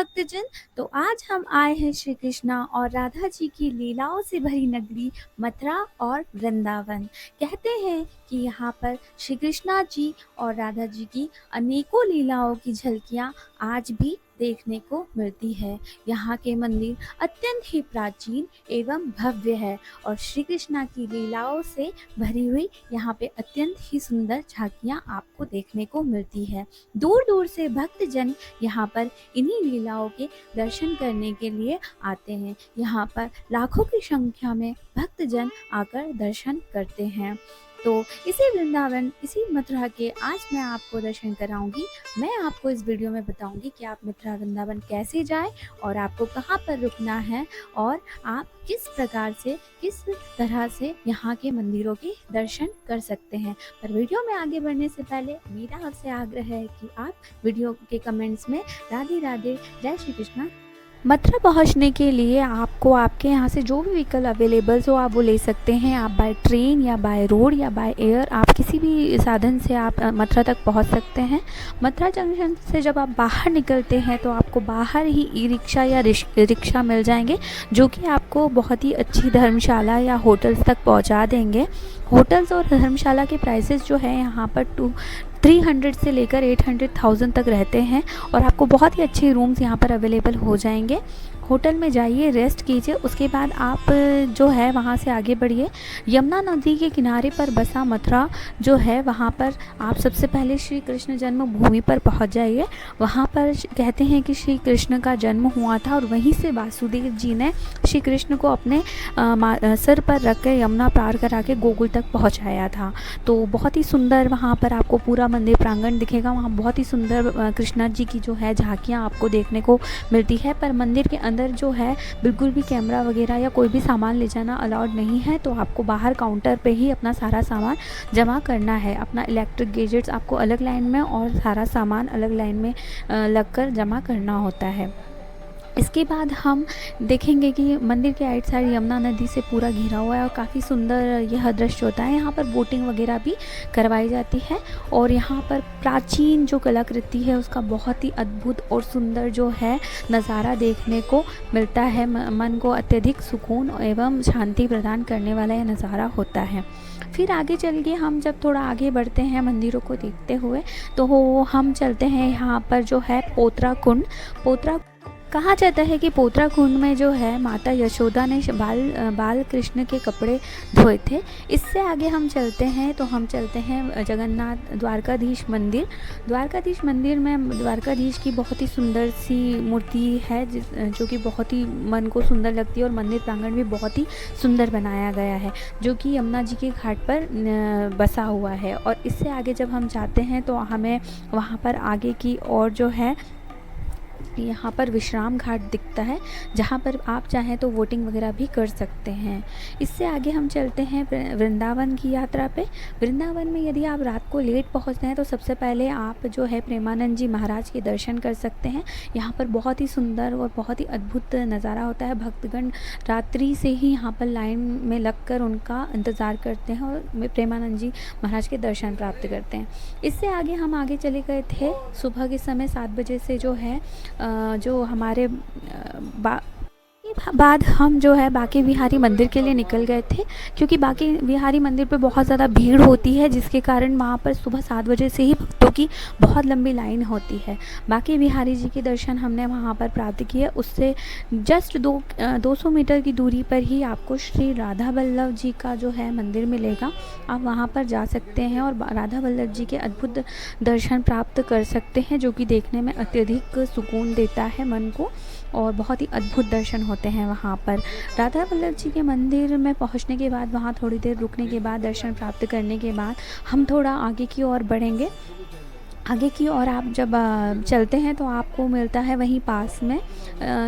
भक्तजन। तो आज हम आए हैं श्री कृष्णा और राधा जी की लीलाओं से भरी नगरी मथुरा और वृंदावन। कहते हैं कि यहाँ पर श्री कृष्णा जी और राधा जी की अनेकों लीलाओं की झलकियाँ आज भी देखने को मिलती है। यहाँ के मंदिर अत्यंत ही प्राचीन एवं भव्य है और श्री कृष्णा की लीलाओं से भरी हुई यहाँ पे अत्यंत ही सुंदर झांकियाँ आपको देखने को मिलती है। दूर दूर से भक्तजन यहाँ पर इन्हीं लीलाओं के दर्शन करने के लिए आते हैं। यहाँ पर लाखों की संख्या में भक्तजन आकर दर्शन करते हैं। तो इसी वृंदावन, इसी मथुरा के आज मैं आपको दर्शन कराऊंगी। मैं आपको इस वीडियो में बताऊंगी कि आप मथुरा वृंदावन कैसे जाएं और आपको कहां पर रुकना है और आप किस प्रकार से, किस तरह से यहाँ के मंदिरों के दर्शन कर सकते हैं। पर वीडियो में आगे बढ़ने से पहले मेरा आपसे आग्रह है कि आप वीडियो के कमेंट्स में राधे राधे, जय श्री कृष्णा। मथुरा पहुंचने के लिए आपको आपके यहाँ से जो भी व्हीकल अवेलेबल हो आप वो ले सकते हैं। आप बाय ट्रेन या बाय रोड या बाय एयर, आप किसी भी साधन से आप मथुरा तक पहुंच सकते हैं। मथुरा जंक्शन से जब आप बाहर निकलते हैं तो आपको बाहर ही ई रिक्शा या रिक्शा मिल जाएंगे, जो कि आपको बहुत ही अच्छी धर्मशाला या होटल्स तक पहुँचा देंगे। होटल्स और धर्मशाला के प्राइसेस जो है यहाँ पर 300 से लेकर 800,000 तक रहते हैं और आपको बहुत ही अच्छे रूम्स यहाँ पर अवेलेबल हो जाएंगे। होटल में जाइए, रेस्ट कीजिए, उसके बाद आप जो है वहाँ से आगे बढ़िए। यमुना नदी के किनारे पर बसा मथुरा जो है, वहाँ पर आप सबसे पहले श्री कृष्ण जन्मभूमि पर पहुँच जाइए। वहाँ पर कहते हैं कि श्री कृष्ण का जन्म हुआ था और वहीं से वासुदेव जी ने श्री कृष्ण को अपने सर पर रख कर यमुना पार करा के गोकुल तक पहुँचाया था। तो बहुत ही सुंदर वहाँ पर आपको पूरा मंदिर प्रांगण दिखेगा। वहाँ बहुत ही सुंदर कृष्णा जी की जो है झांकियाँ आपको देखने को मिलती है। पर मंदिर के अंदर जो है बिल्कुल भी कैमरा वगैरह या कोई भी सामान ले जाना अलाउड नहीं है। तो आपको बाहर काउंटर पे ही अपना सारा सामान जमा करना है। अपना इलेक्ट्रिक गैजेट्स आपको अलग लाइन में और सारा सामान अलग लाइन में लगकर जमा करना होता है। इसके बाद हम देखेंगे कि मंदिर के आइट साइड यमुना नदी से पूरा घिरा हुआ है और काफ़ी सुंदर यह दृश्य होता है। यहाँ पर बोटिंग वगैरह भी करवाई जाती है और यहाँ पर प्राचीन जो कलाकृति है उसका बहुत ही अद्भुत और सुंदर जो है नज़ारा देखने को मिलता है। मन को अत्यधिक सुकून एवं शांति प्रदान करने वाला यह नज़ारा होता है। फिर आगे चल के हम जब थोड़ा आगे बढ़ते हैं मंदिरों को देखते हुए, तो हम चलते हैं यहाँ पर जो है पोतरा कुंड। कहा जाता है कि पोतरा कुंड में जो है माता यशोदा ने बाल कृष्ण के कपड़े धोए थे। इससे आगे हम चलते हैं तो हम चलते हैं जगन्नाथ द्वारकाधीश मंदिर। द्वारकाधीश मंदिर में द्वारकाधीश की बहुत ही सुंदर सी मूर्ति है जो कि बहुत ही मन को सुंदर लगती है और मंदिर प्रांगण भी बहुत ही सुंदर बनाया गया है, जो कि यमुना जी के घाट पर बसा हुआ है। और इससे आगे जब हम जाते हैं तो हमें वहाँ पर आगे की और जो है यहाँ पर विश्राम घाट दिखता है, जहाँ पर आप चाहें तो वोटिंग वगैरह भी कर सकते हैं। इससे आगे हम चलते हैं वृंदावन की यात्रा पे। वृंदावन में यदि आप रात को लेट पहुँचते हैं तो सबसे पहले आप जो है प्रेमानंद जी महाराज के दर्शन कर सकते हैं। यहाँ पर बहुत ही सुंदर और बहुत ही अद्भुत नज़ारा होता है। भक्तगण रात्रि से ही यहाँ पर लाइन में लगकर उनका इंतज़ार करते हैं और प्रेमानंद जी महाराज के दर्शन प्राप्त करते हैं। इससे आगे हम आगे चले गए थे सुबह के समय 7 बजे से जो है जो हमारे बाद हम जो है बांके बिहारी मंदिर के लिए निकल गए थे, क्योंकि बांके बिहारी मंदिर पे बहुत ज़्यादा भीड़ होती है, जिसके कारण वहाँ पर सुबह 7 बजे से ही भक्तों की बहुत लंबी लाइन होती है। बांके बिहारी जी के दर्शन हमने वहाँ पर प्राप्त किए। उससे जस्ट 200 मीटर की दूरी पर ही आपको श्री राधा वल्लभ जी का जो है मंदिर मिलेगा। आप वहाँ पर जा सकते हैं और राधा वल्लभ जी के अद्भुत दर्शन प्राप्त कर सकते हैं, जो कि देखने में अत्यधिक सुकून देता है मन को और बहुत ही अद्भुत दर्शन होते हैं वहाँ पर। राधा वल्लभ जी के मंदिर में पहुँचने के बाद वहाँ थोड़ी देर रुकने के बाद दर्शन प्राप्त करने के बाद हम थोड़ा आगे की ओर बढ़ेंगे। आगे की ओर आप जब चलते हैं तो आपको मिलता है वहीं पास में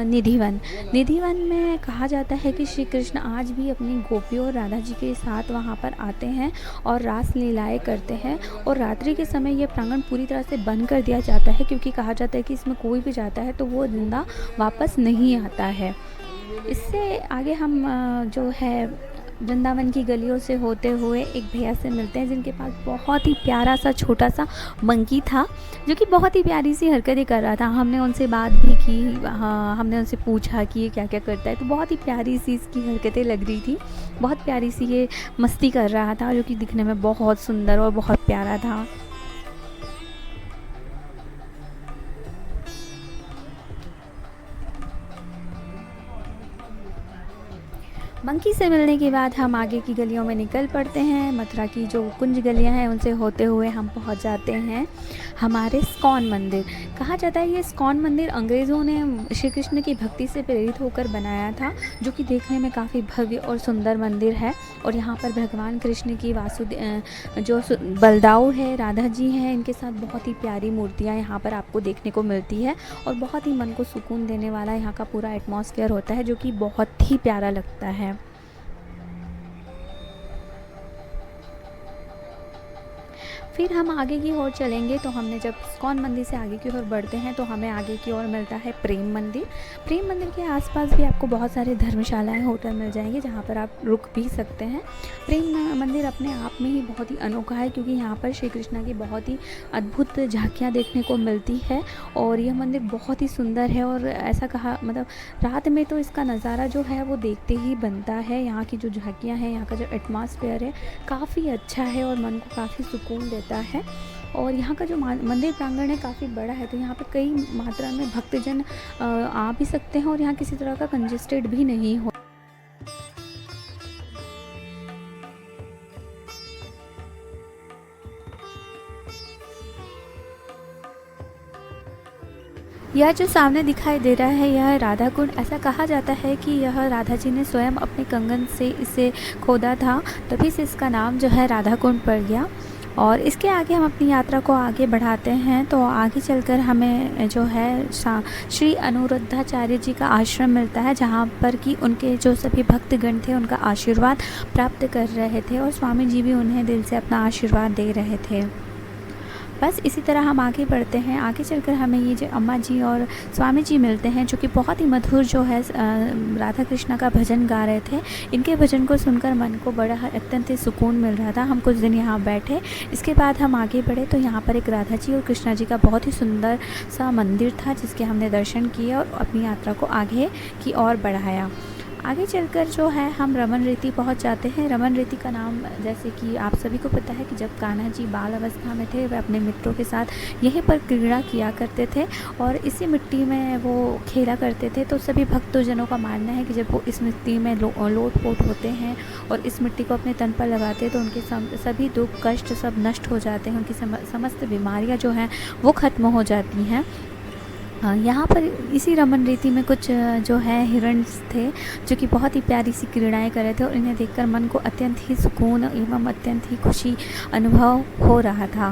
निधिवन। निधिवन में कहा जाता है कि श्री कृष्ण आज भी अपनी गोपियों और राधा जी के साथ वहाँ पर आते हैं और रास लीलाएँ करते हैं। और रात्रि के समय ये प्रांगण पूरी तरह से बंद कर दिया जाता है, क्योंकि कहा जाता है कि इसमें कोई भी जाता है तो वो जिंदा वापस नहीं आता है। इससे आगे हम जो है वृंदावन की गलियों से होते हुए एक भैया से मिलते हैं जिनके पास बहुत ही प्यारा सा छोटा सा मंकी था, जो कि बहुत ही प्यारी सी हरकतें कर रहा था। हमने उनसे बात भी की, हाँ, हमने उनसे पूछा कि ये क्या क्या करता है, तो बहुत ही प्यारी सी इसकी हरकतें लग रही थी। बहुत प्यारी सी ये मस्ती कर रहा था, जो कि दिखने में बहुत सुंदर और बहुत प्यारा था। मंकी से मिलने के बाद हम आगे की गलियों में निकल पड़ते हैं। मथुरा की जो कुंज गलियां हैं उनसे होते हुए हम पहुंच जाते हैं हमारे इस्कॉन मंदिर। कहा जाता है ये इस्कॉन मंदिर अंग्रेज़ों ने श्री कृष्ण की भक्ति से प्रेरित होकर बनाया था, जो कि देखने में काफ़ी भव्य और सुंदर मंदिर है। और यहाँ पर भगवान कृष्ण की बलदाऊ है, राधा जी हैं, इनके साथ बहुत ही प्यारी मूर्तियाँ यहाँ पर आपको देखने को मिलती है। और बहुत ही मन को सुकून देने वाला यहाँ का पूरा एटमॉस्फेयर होता है, जो कि बहुत ही प्यारा लगता है। फिर हम आगे की ओर चलेंगे तो हमने जब इस्कॉन मंदिर से आगे की ओर बढ़ते हैं तो हमें आगे की ओर मिलता है प्रेम मंदिर। प्रेम मंदिर के आसपास भी आपको बहुत सारे धर्मशालाएं, होटल मिल जाएंगे जहां पर आप रुक भी सकते हैं। प्रेम मंदिर अपने आप में ही बहुत ही अनोखा है, क्योंकि यहाँ पर श्री कृष्णा की बहुत ही अद्भुत झांकियाँ देखने को मिलती है। और यह मंदिर बहुत ही सुंदर है, और ऐसा कहा मतलब रात में तो इसका नज़ारा जो है वो देखते ही बनता है। यहाँ की जो झांकियाँ हैं, यहाँ का जो एटमॉस्फेयर है काफ़ी अच्छा है और मन को काफ़ी सुकून देता है। और यहाँ का जो मंदिर प्रांगण है काफ़ी बड़ा है, तो यहाँ पर कई मात्रा में भक्तजन आ भी सकते हैं और यहाँ किसी तरह का कंजेस्टेड भी नहीं हो। यह जो सामने दिखाई दे रहा है यह राधा कुंड। ऐसा कहा जाता है कि यह राधा जी ने स्वयं अपने कंगन से इसे खोदा था, तभी से इसका नाम जो है राधा कुंड पड़ गया। और इसके आगे हम अपनी यात्रा को आगे बढ़ाते हैं तो आगे चलकर हमें जो है श्री अनुरुद्धाचार्य जी का आश्रम मिलता है, जहाँ पर कि उनके जो सभी भक्तगण थे उनका आशीर्वाद प्राप्त कर रहे थे और स्वामी जी भी उन्हें दिल से अपना आशीर्वाद दे रहे थे। बस इसी तरह हम आगे बढ़ते हैं। आगे चलकर हमें ये जो अम्मा जी और स्वामी जी मिलते हैं, जो कि बहुत ही मधुर जो है राधा कृष्णा का भजन गा रहे थे। इनके भजन को सुनकर मन को बड़ा अत्यंत ही सुकून मिल रहा था। हम कुछ दिन यहाँ बैठे, इसके बाद हम आगे बढ़े तो यहाँ पर एक राधा जी और कृष्णा जी का बहुत ही सुंदर सा मंदिर था, जिसके हमने दर्शन किए और अपनी यात्रा को आगे की ओर बढ़ाया। आगे चलकर जो है हम रमन रेती पहुंच जाते हैं। रमन रेती का नाम जैसे कि आप सभी को पता है कि जब कान्हा जी बाल अवस्था में थे वह अपने मित्रों के साथ यहीं पर क्रीड़ा किया करते थे और इसी मिट्टी में वो खेला करते थे। तो सभी भक्तजनों का मानना है कि जब वो इस मिट्टी में लोट-पोट होते हैं और इस मिट्टी को अपने तन पर लगाते हैं तो उनके सभी दुख कष्ट सब नष्ट हो जाते हैं, उनकी समस्त बीमारियाँ जो हैं वो ख़त्म हो जाती हैं। यहाँ पर इसी रमन रेती में कुछ जो है हिरण थे, जो कि बहुत ही प्यारी सी क्रीड़ाएँ कर रहे थे और इन्हें देखकर मन को अत्यंत ही सुकून एवं अत्यंत ही खुशी अनुभव हो रहा था।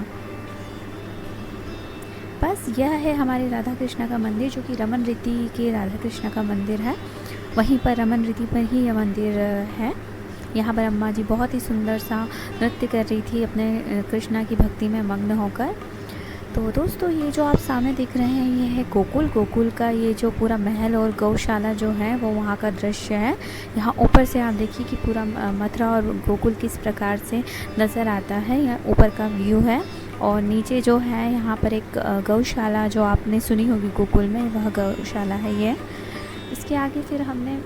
बस यह है हमारे राधा कृष्णा का मंदिर, जो कि रमन रेती के राधा कृष्णा का मंदिर है। वहीं पर रमन रेती पर ही यह मंदिर है। यहाँ पर अम्मा जी बहुत ही सुंदर सा नृत्य कर रही थी अपने कृष्णा की भक्ति में मग्न होकर। तो दोस्तों ये जो आप सामने देख रहे हैं ये है गोकुल का ये जो पूरा महल और गौशाला जो है वो वहाँ का दृश्य है। यहाँ ऊपर से आप देखिए कि पूरा मथुरा और गोकुल किस प्रकार से नज़र आता है। यह ऊपर का व्यू है और नीचे जो है यहाँ पर एक गौशाला जो आपने सुनी होगी गोकुल में, वह गौशाला है ये। इसके आगे फिर हमने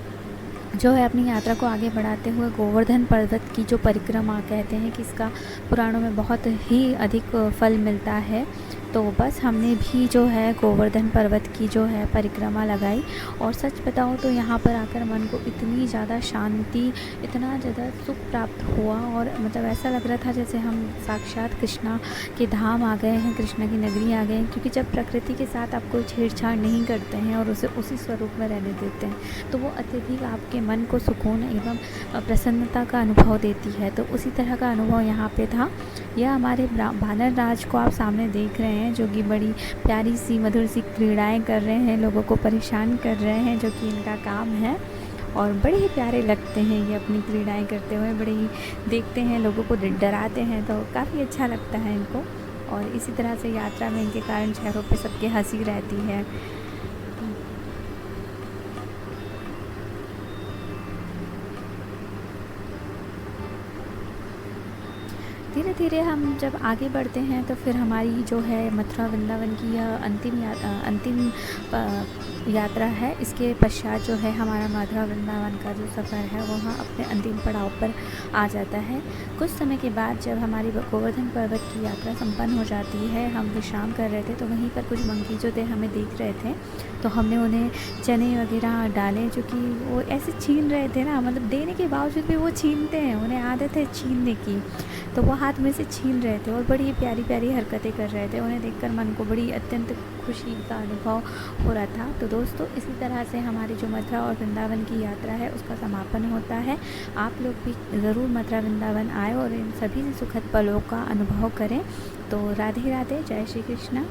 जो है अपनी यात्रा को आगे बढ़ाते हुए गोवर्धन पर्वत की जो परिक्रमा कहते हैं कि इसका पुराणों में बहुत ही अधिक फल मिलता है। तो बस हमने भी जो है गोवर्धन पर्वत की जो है परिक्रमा लगाई और सच बताऊँ तो यहाँ पर आकर मन को इतनी ज़्यादा शांति, इतना ज़्यादा सुख प्राप्त हुआ और मतलब ऐसा लग रहा था जैसे हम साक्षात कृष्णा के धाम आ गए हैं, कृष्णा की नगरी आ गए हैं। क्योंकि जब प्रकृति के साथ आप कोई छेड़छाड़ नहीं करते हैं और उसे उसी स्वरूप में रहने देते हैं तो वो अत्यधिक आपके मन को सुकून एवं प्रसन्नता का अनुभव देती है। तो उसी तरह का अनुभव यहाँ पे था। यह हमारे वानर राज को आप सामने देख रहे हैं, जो कि बड़ी प्यारी सी मधुर सी क्रीड़ाएँ कर रहे हैं, लोगों को परेशान कर रहे हैं, जो कि इनका काम है। और बड़े ही प्यारे लगते हैं ये अपनी क्रीड़ाएँ करते हुए, बड़े ही देखते हैं लोगों को डराते हैं, तो काफ़ी अच्छा लगता है इनको। और इसी तरह से यात्रा में इनके कारण चेहरों पे सबके हंसी रहती है। धीरे धीरे हम जब आगे बढ़ते हैं तो फिर हमारी जो है मथुरा वृंदावन की यह अंतिम यात्रा है। इसके पश्चात जो है हमारा मथुरा वृंदावन का जो सफ़र है वहाँ अपने अंतिम पड़ाव पर आ जाता है। कुछ समय के बाद जब हमारी गोवर्धन पर्वत की यात्रा संपन्न हो जाती है, हम विश्राम कर रहे थे तो वहीं पर कुछ मंकी जो थे हमें देख रहे थे, तो हमने उन्हें चने वगैरह डाले, जो कि वो ऐसे छीन रहे थे ना, मतलब देने के बावजूद भी वो छीनते हैं, उन्हें आदत है छीनने की, तो वो हाथ में से छीन रहे थे और बड़ी प्यारी प्यारी हरकतें कर रहे थे। उन्हें देखकर मन को बड़ी अत्यंत खुशी का अनुभव हो रहा था। तो दोस्तों, इसी तरह से हमारी जो मथुरा और वृंदावन की यात्रा है उसका समापन होता है। आप लोग भी ज़रूर मथुरा वृंदावन आए और इन सभी सुखद पलों का अनुभव करें। तो राधे राधे, जय श्री कृष्णा।